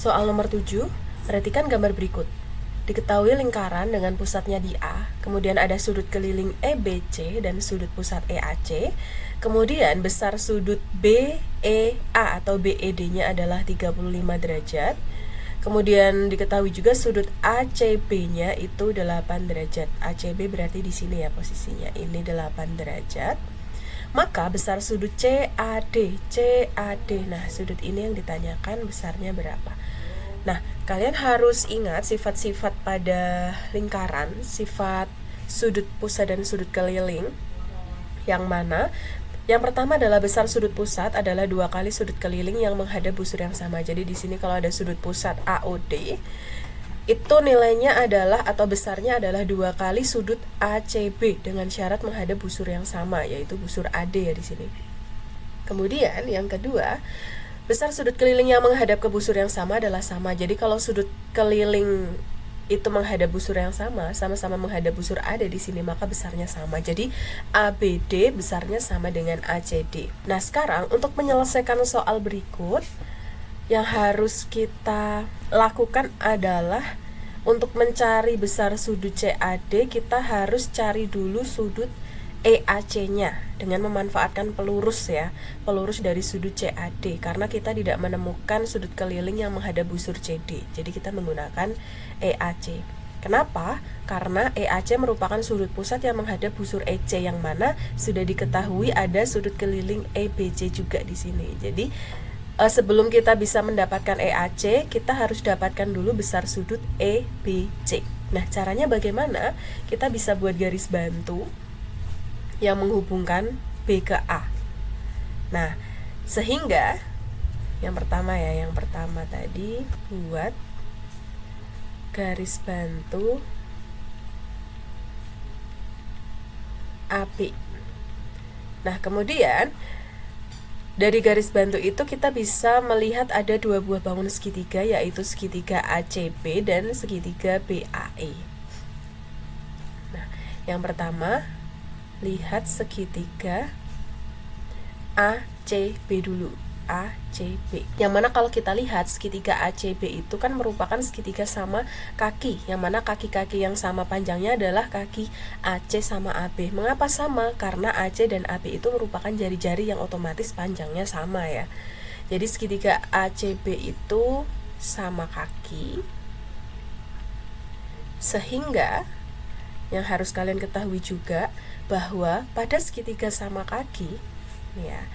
Soal nomor 7, perhatikan gambar berikut. Diketahui lingkaran dengan pusatnya di A, kemudian ada sudut keliling EBC dan sudut pusat EAC, kemudian besar sudut BEA atau BED-nya adalah 35 derajat, kemudian diketahui juga sudut ACB-nya itu 8 derajat. ACB berarti di sini ya posisinya, ini 8 derajat. Maka besar sudut CAD. Nah, sudut ini yang ditanyakan besarnya berapa. Nah, kalian harus ingat sifat-sifat pada lingkaran, sifat sudut pusat dan sudut keliling. Yang mana? Yang pertama adalah besar sudut pusat adalah 2 kali sudut keliling yang menghadap busur yang sama. Jadi di sini kalau ada sudut pusat AOD, itu nilainya adalah atau besarnya adalah 2 kali sudut ACB dengan syarat menghadap busur yang sama, yaitu busur AD ya di sini. Kemudian yang kedua, besar sudut keliling yang menghadap ke busur yang sama adalah sama. Jadi kalau sudut keliling itu menghadap busur yang sama, sama-sama menghadap busur AD di sini, maka besarnya sama. Jadi ABD besarnya sama dengan ACD. Nah, sekarang untuk menyelesaikan soal berikut, yang harus kita lakukan adalah untuk mencari besar sudut CAD, kita harus cari dulu sudut EAC-nya dengan memanfaatkan pelurus ya, pelurus dari sudut CAD, karena kita tidak menemukan sudut keliling yang menghadap busur CD. Jadi kita menggunakan EAC. Kenapa? Karena EAC merupakan sudut pusat yang menghadap busur EC, yang mana sudah diketahui ada sudut keliling EBC juga di sini. Jadi sebelum kita bisa mendapatkan EAC, kita harus dapatkan dulu besar sudut EBC. Nah, caranya bagaimana? Kita bisa buat garis bantu yang menghubungkan B ke A. Nah, sehingga yang pertama tadi buat garis bantu AP. Nah, kemudian dari garis bantu itu kita bisa melihat ada 2 buah bangun segitiga, yaitu segitiga ACB dan segitiga BAE. Nah, yang pertama, lihat segitiga ACB dulu, ACB. Yang mana kalau kita lihat segitiga ACB itu kan merupakan segitiga sama kaki, yang mana kaki-kaki yang sama panjangnya adalah kaki AC sama AB. Mengapa sama? Karena AC dan AB itu merupakan jari-jari yang otomatis panjangnya sama ya. Jadi segitiga ACB itu sama kaki, sehingga yang harus kalian ketahui juga bahwa pada segitiga sama kaki ya,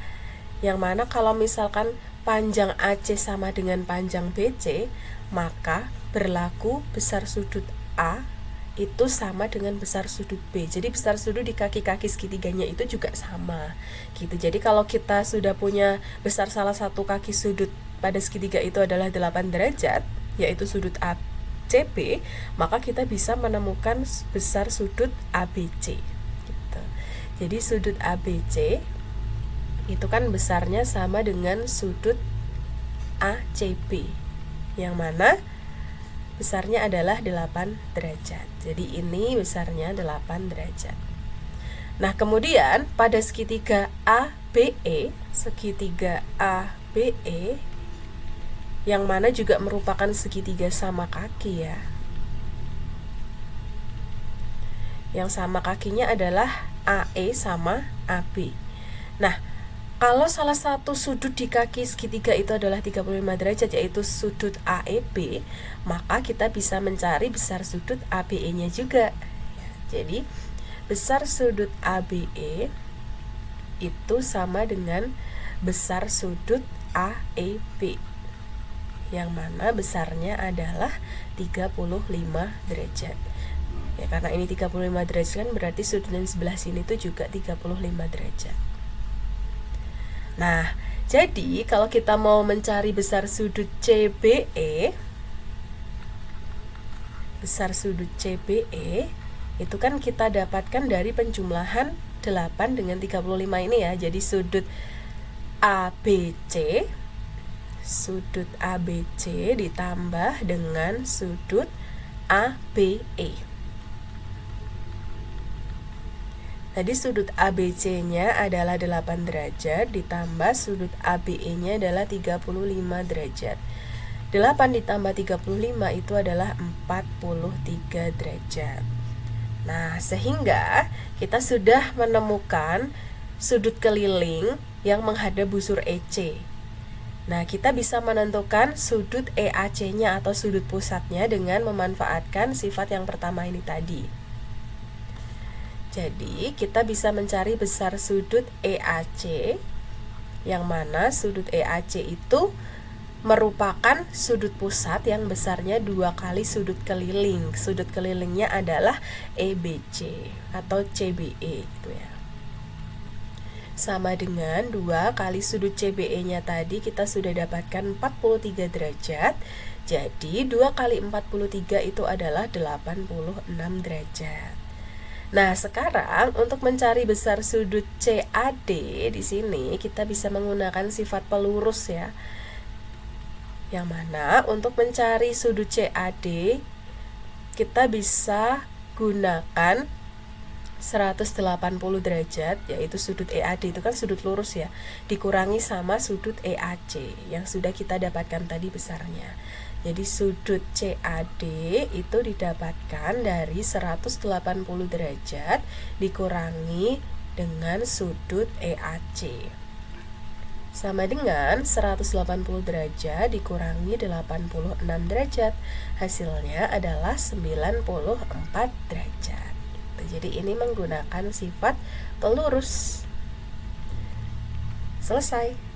yang mana kalau misalkan panjang AC sama dengan panjang BC, maka berlaku besar sudut A itu sama dengan besar sudut B. Jadi besar sudut di kaki-kaki segitiganya itu juga sama gitu. Jadi kalau kita sudah punya besar salah satu kaki sudut pada segitiga itu adalah 8 derajat, yaitu sudut ACB, maka kita bisa menemukan besar sudut ABC gitu. Jadi sudut ABC itu kan besarnya sama dengan sudut ACB, yang mana besarnya adalah 8 derajat. Jadi ini besarnya 8 derajat. Nah, kemudian pada segitiga ABE, yang mana juga merupakan segitiga sama kaki ya. Yang sama kakinya adalah AE sama AB. Nah, kalau salah satu sudut di kaki segitiga itu adalah 35 derajat, yaitu sudut AEB, maka kita bisa mencari besar sudut ABE-nya juga. Jadi, besar sudut ABE itu sama dengan besar sudut AEB, yang mana besarnya adalah 35 derajat. Ya, karena ini 35 derajat kan berarti sudut yang sebelah sini itu juga 35 derajat. Nah, jadi kalau kita mau mencari besar sudut CBE, itu kan kita dapatkan dari penjumlahan 8 dengan 35 ini ya. Jadi sudut ABC ditambah dengan sudut ABE. Tadi sudut ABC-nya adalah 8 derajat ditambah sudut ABE-nya adalah 35 derajat. 8 ditambah 35 itu adalah 43 derajat. Nah, sehingga kita sudah menemukan sudut keliling yang menghadap busur EC. Nah, kita bisa menentukan sudut EAC-nya atau sudut pusatnya dengan memanfaatkan sifat yang pertama ini tadi. Jadi, kita bisa mencari besar sudut EAC, yang mana sudut EAC itu merupakan sudut pusat yang besarnya 2 kali sudut keliling. Sudut kelilingnya adalah EBC atau CBE gitu ya. Sama dengan 2 kali sudut CBE-nya tadi kita sudah dapatkan 43 derajat. Jadi 2 kali 43 itu adalah 86 derajat. Nah, sekarang untuk mencari besar sudut CAD di sini kita bisa menggunakan sifat pelurus ya. Yang mana untuk mencari sudut CAD kita bisa gunakan 180 derajat, yaitu sudut EAD itu kan sudut lurus ya, dikurangi sama sudut EAC yang sudah kita dapatkan tadi besarnya. Jadi sudut CAD itu didapatkan dari 180 derajat dikurangi dengan sudut EAC, sama dengan 180 derajat dikurangi 86 derajat. Hasilnya adalah 94 derajat. Jadi ini menggunakan sifat pelurus. Selesai.